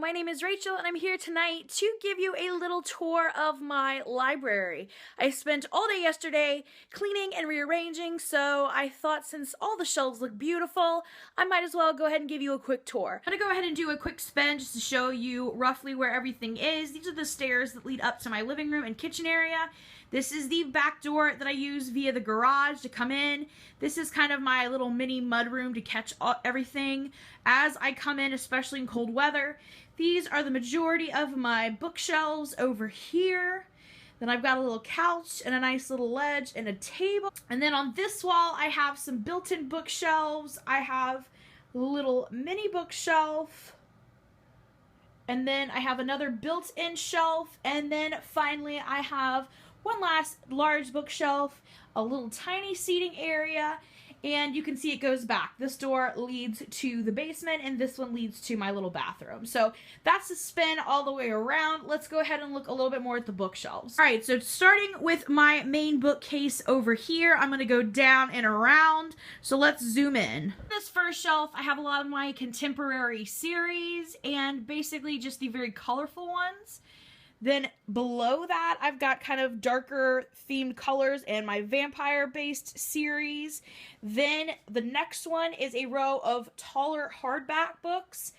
my name is Rachel and I'm here tonight to give you a little tour of my library. I spent all day yesterday cleaning and rearranging, so I thought since all the shelves look beautiful, I might as well go ahead and give you a quick tour. I'm gonna go ahead and do a quick spin just to show you roughly where everything is. These are the stairs that lead up to my living room and kitchen area. This is the back door that I use via the garage to come in. This is kind of my little mini mudroom to catch everything as I come in, especially in cold weather. These are the majority of my bookshelves over here. Then I've got a little couch and a nice little ledge and a table. And then on this wall, I have some built-in bookshelves. I have a little mini bookshelf. And then I have another built-in shelf. And then finally, I have one last large bookshelf, a little tiny seating area, and you can see it goes back. This door leads to the basement, and this one leads to my little bathroom. So that's the spin all the way around. Let's go ahead and look a little bit more at the bookshelves. All right, so starting with my main bookcase over here, I'm going to go down and around. So let's zoom in. This first shelf, I have a lot of my contemporary series, and basically just the very colorful ones. Then below that, I've got kind of darker themed colors and my vampire-based series. Then the next one is a row of taller hardback books.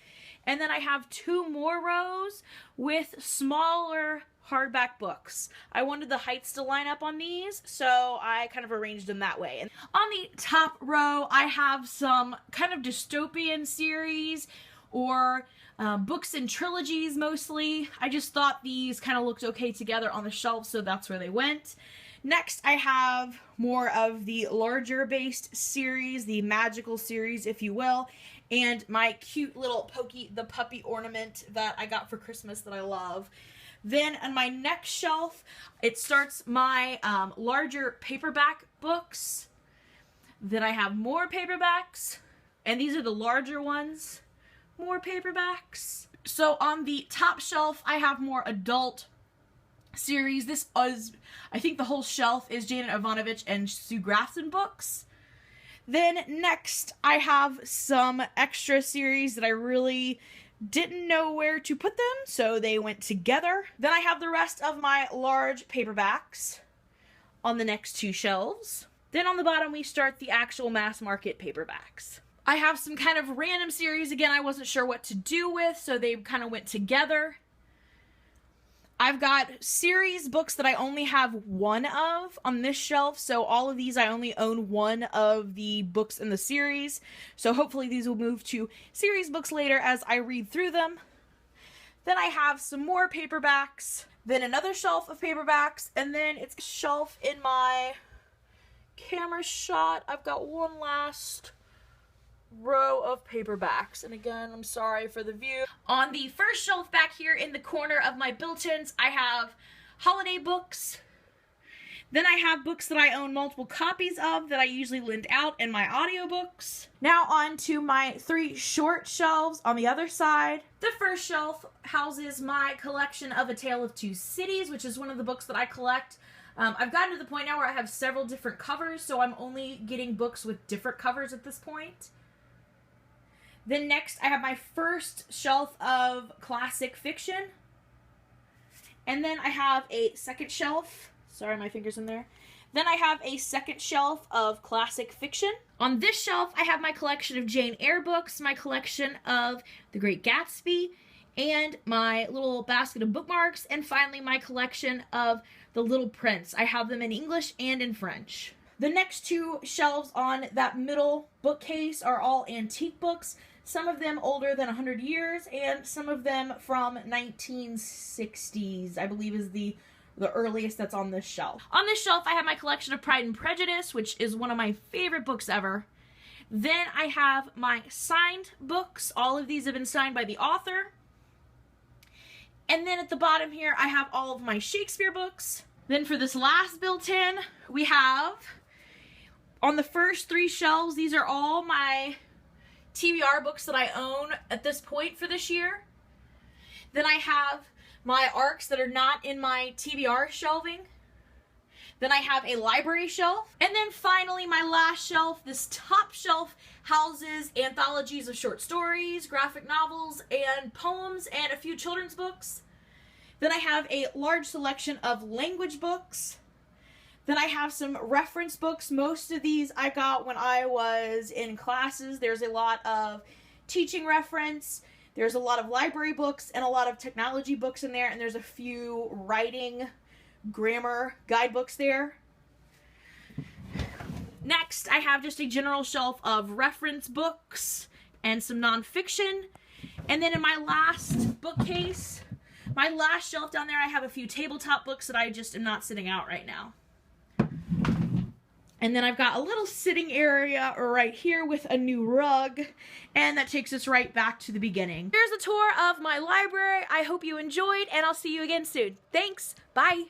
And then I have two more rows with smaller hardback books. I wanted the heights to line up on these, so I kind of arranged them that way. And on the top row, I have some kind of dystopian series or books and trilogies mostly. I just thought these kind of looked okay together on the shelf, so that's where they went. Next, I have more of the larger based series, the magical series, if you will, and my cute little Pokey the puppy ornament that I got for Christmas that I love. Then on my next shelf, it starts my larger paperback books. Then I have more paperbacks, and these are the larger ones. More paperbacks. So on the top shelf, I have more adult series. This is, I think the whole shelf is Janet Ivanovich and Sue Grafton books. Then next, I have some extra series that I really didn't know where to put them, so they went together. Then I have the rest of my large paperbacks on the next two shelves. Then on the bottom, we start the actual mass market paperbacks. I have some kind of random series. Again, I wasn't sure what to do with, so they kind of went together. I've got series books that I only have one of on this shelf, so all of these I only own one of the books in the series. So hopefully these will move to series books later as I read through them. Then I have some more paperbacks, then another shelf of paperbacks, and then it's a shelf in my camera shot. I've got one last row of paperbacks, and again, I'm sorry for the view. On the first shelf back here in the corner of my built-ins, I have holiday books. Then I have books that I own multiple copies of that I usually lend out in my audiobooks. Now on to my three short shelves on the other side. The first shelf houses my collection of A Tale of Two Cities, which is one of the books that I collect. I've gotten to the point now where I have several different covers, so I'm only getting books with different covers at this point. Then next, I have my first shelf of classic fiction. And then I have a second shelf. Sorry, my finger's in there. Then I have a second shelf of classic fiction. On this shelf, I have my collection of Jane Eyre books, my collection of The Great Gatsby, and my little basket of bookmarks, and finally my collection of The Little Prince. I have them in English and in French. The next two shelves on that middle bookcase are all antique books. Some of them older than 100 years, and some of them from 1960s, I believe is the earliest that's on this shelf. On this shelf, I have my collection of Pride and Prejudice, which is one of my favorite books ever. Then I have my signed books. All of these have been signed by the author. And then at the bottom here, I have all of my Shakespeare books. Then for this last built-in, we have, on the first three shelves, these are all my TBR books that I own at this point for this year. Then I have my ARCs that are not in my TBR shelving. Then I have a library shelf. And then finally, my last shelf, this top shelf houses anthologies of short stories, graphic novels, and poems, and a few children's books. Then I have a large selection of language books. Then I have some reference books. Most of these I got when I was in classes. There's a lot of teaching reference. There's a lot of library books and a lot of technology books in there. And there's a few writing, grammar guidebooks there. Next, I have just a general shelf of reference books and some nonfiction. And then in my last bookcase, my last shelf down there, I have a few tabletop books that I just am not sitting out right now. And then I've got a little sitting area right here with a new rug, and that takes us right back to the beginning. Here's a tour of my library. I hope you enjoyed, and I'll see you again soon. Thanks. Bye.